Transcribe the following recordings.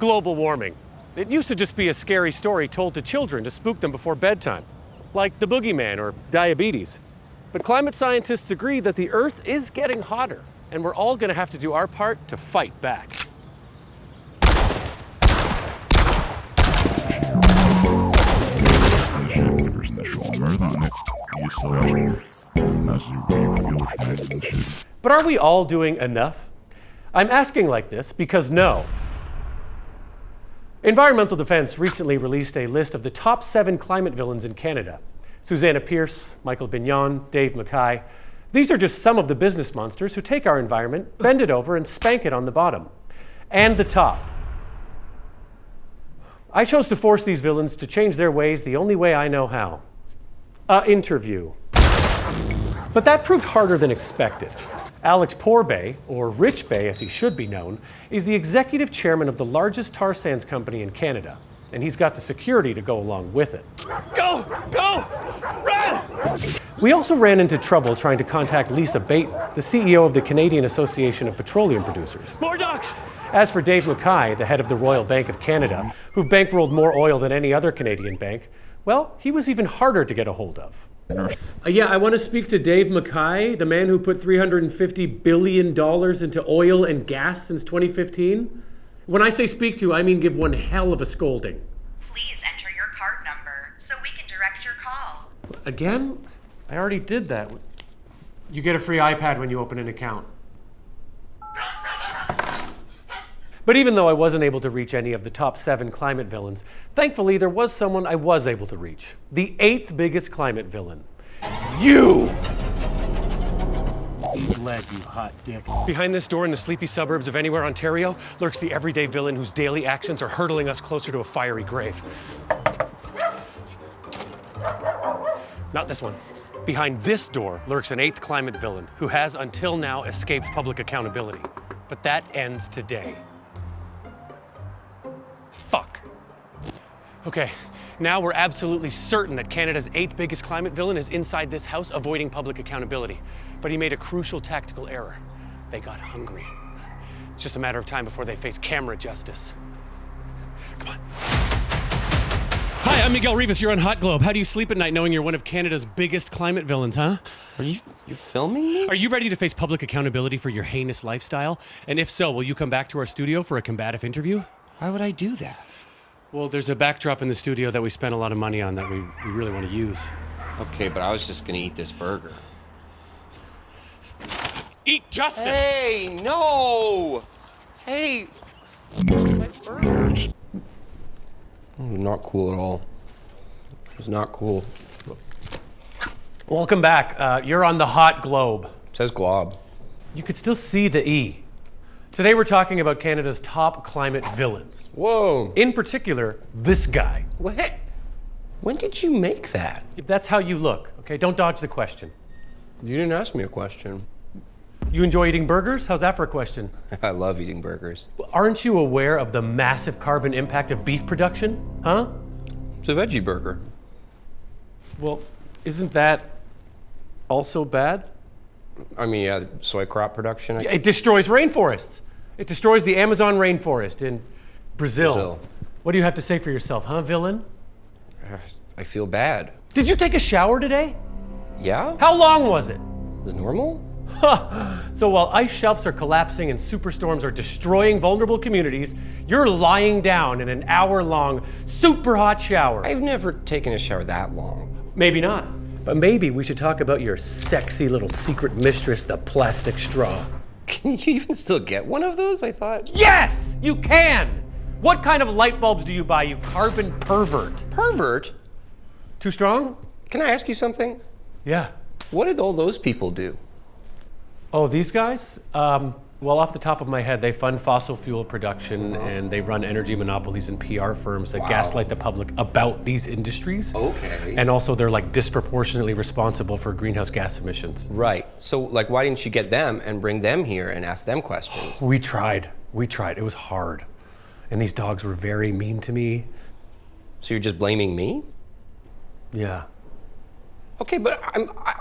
global warming. It used to just be a scary story told to children to spook them before bedtime, like the boogeyman or diabetes. But climate scientists agree that the Earth is getting hotter, and we're all gonna have to do our part to fight back. But are we all doing enough? I'm asking like this because no. Environmental Defense recently released a list of the top 7 climate villains in Canada. Susanna Pierce, Michael Bignon, Dave Mackay. These are just some of the business monsters who take our environment, bend it over, and spank it on the bottom. And the top. I chose to force these villains to change their ways the only way I know how. Interview. But that proved harder than expected. Alex Porbay, or Rich Bay as he should be known, is the executive chairman of the largest tar sands company in Canada, and he's got the security to go along with it. Go! Go! Run! We also ran into trouble trying to contact Lisa Baton, the CEO of the Canadian Association of Petroleum Producers. More ducks! As for Dave Mackay, the head of the Royal Bank of Canada, who bankrolled more oil than any other Canadian bank, well, he was even harder to get a hold of. Yeah, I want to speak to Dave Mackay, the man who put $350 billion into oil and gas since 2015. When I say speak to, I mean give one hell of a scolding. Please enter your card number so we can direct your call. Again? I already did that. You get a free iPad when you open an account. But even though I wasn't able to reach any of the top 7 climate villains, thankfully there was someone I was able to reach. The 8th biggest climate villain. You! Lead, you hot dick. Behind this door in the sleepy suburbs of Anywhere, Ontario, lurks the everyday villain whose daily actions are hurtling us closer to a fiery grave. Not this one. Behind this door lurks an 8th climate villain who has until now escaped public accountability. But that ends today. Fuck. Okay, now we're absolutely certain that Canada's 8th biggest climate villain is inside this house avoiding public accountability. But he made a crucial tactical error. They got hungry. It's just a matter of time before they face camera justice. Come on. Hi, I'm Miguel Rivas. You're on Hot Globe. How do you sleep at night knowing you're one of Canada's biggest climate villains, huh? Are you filming me? Are you ready to face public accountability for your heinous lifestyle? And if so, will you come back to our studio for a combative interview? Why would I do that? Well, there's a backdrop in the studio that we spent a lot of money on that we really want to use. Okay, but I was just gonna eat this burger. Eat justice! Hey, no! Hey! My burger. Not cool at all. It's not cool. Welcome back. You're on the Hot Globe. It says glob. You could still see the E. Today we're talking about Canada's top climate villains. Whoa. In particular, this guy. What? When did you make that? If that's how you look, okay? Don't dodge the question. You didn't ask me a question. You enjoy eating burgers? How's that for a question? I love eating burgers. Aren't you aware of the massive carbon impact of beef production? Huh? It's a veggie burger. Well, isn't that also bad? I mean, yeah, soy crop production. It destroys rainforests. It destroys the Amazon rainforest in Brazil. What do you have to say for yourself, huh, villain? I feel bad. Did you take a shower today? Yeah? How long was it? Is it normal? So while ice shelves are collapsing and superstorms are destroying vulnerable communities, you're lying down in an hour-long, super hot shower. I've never taken a shower that long. Maybe not. But maybe we should talk about your sexy little secret mistress, the plastic straw. Can you even still get one of those, I thought? Yes, you can! What kind of light bulbs do you buy, you carbon pervert? Pervert? Too strong? Can I ask you something? Yeah. What did all those people do? Oh, these guys? Well, off the top of my head, they fund fossil fuel production and they run energy monopolies and PR firms that gaslight the public about these industries. Okay. And also they're like disproportionately responsible for greenhouse gas emissions. Right. So, like, why didn't you get them and bring them here and ask them questions? We tried. It was hard. And these dogs were very mean to me. So you're just blaming me? Yeah. Okay, but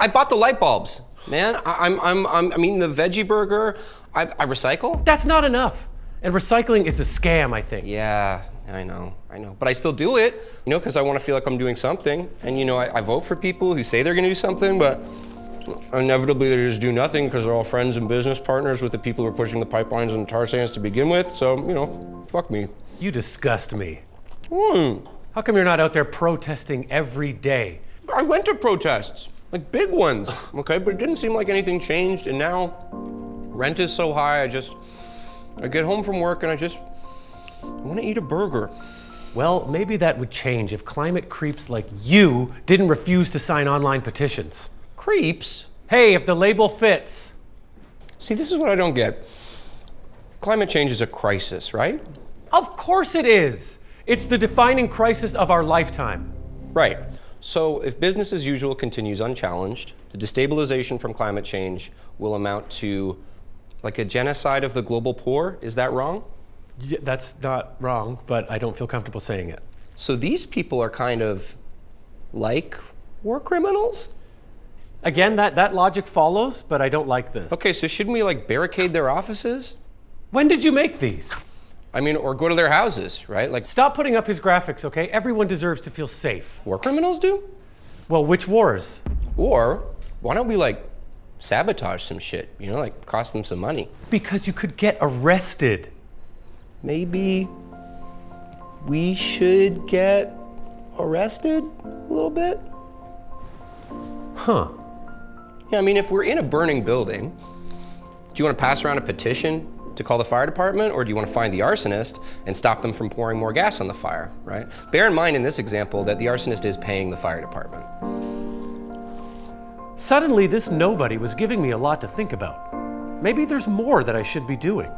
I bought the light bulbs, man. I'm eating the veggie burger. I recycle. That's not enough. And recycling is a scam, I think. Yeah, I know. But I still do it, because I want to feel like I'm doing something. And, I vote for people who say they're going to do something, but inevitably they just do nothing because they're all friends and business partners with the people who are pushing the pipelines and tar sands to begin with. So, fuck me. You disgust me. How come you're not out there protesting every day? I went to protests, like big ones, okay? But it didn't seem like anything changed, and now rent is so high, I get home from work and I want to eat a burger. Well, maybe that would change if climate creeps like you didn't refuse to sign online petitions. Creeps? Hey, if the label fits. See, this is what I don't get. Climate change is a crisis, right? Of course it is. It's the defining crisis of our lifetime. Right. So if business as usual continues unchallenged, the destabilization from climate change will amount to like a genocide of the global poor. Is that wrong? Yeah, that's not wrong, but I don't feel comfortable saying it. So these people are kind of like war criminals? Again, that logic follows, but I don't like this. Okay, so shouldn't we like barricade their offices? When did you make these? Or go to their houses, right? Like, Stop putting up his graphics, okay? Everyone deserves to feel safe. war criminals do? Well, which wars? Or why don't we like sabotage some shit, like cost them some money? Because you could get arrested. Maybe we should get arrested a little bit? Huh. Yeah, if we're in a burning building, do you want to pass around a petition to call the fire department, or do you want to find the arsonist and stop them from pouring more gas on the fire, right? Bear in mind in this example that the arsonist is paying the fire department. Suddenly, this nobody was giving me a lot to think about. Maybe there's more that I should be doing.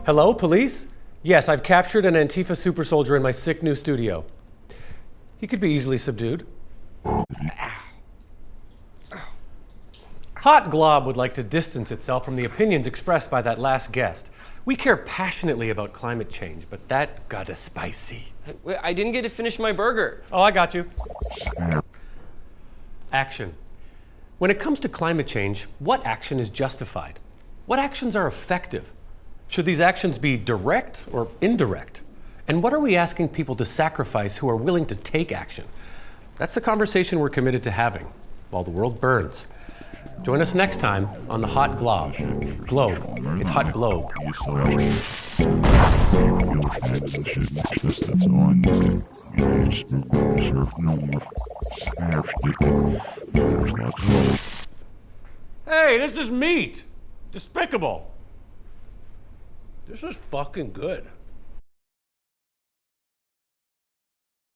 Hello, police? Yes, I've captured an Antifa super soldier in my sick new studio. He could be easily subdued. Hot Glob would like to distance itself from the opinions expressed by that last guest. We care passionately about climate change, but that got us spicy. I didn't get to finish my burger. Oh, I got you. Action. When it comes to climate change, what action is justified? What actions are effective? Should these actions be direct or indirect? And what are we asking people to sacrifice who are willing to take action? That's the conversation we're committed to having while the world burns. Join us next time on the Hot Globe. It's Hot Globe. Hey, this is meat. Despicable. This is fucking good.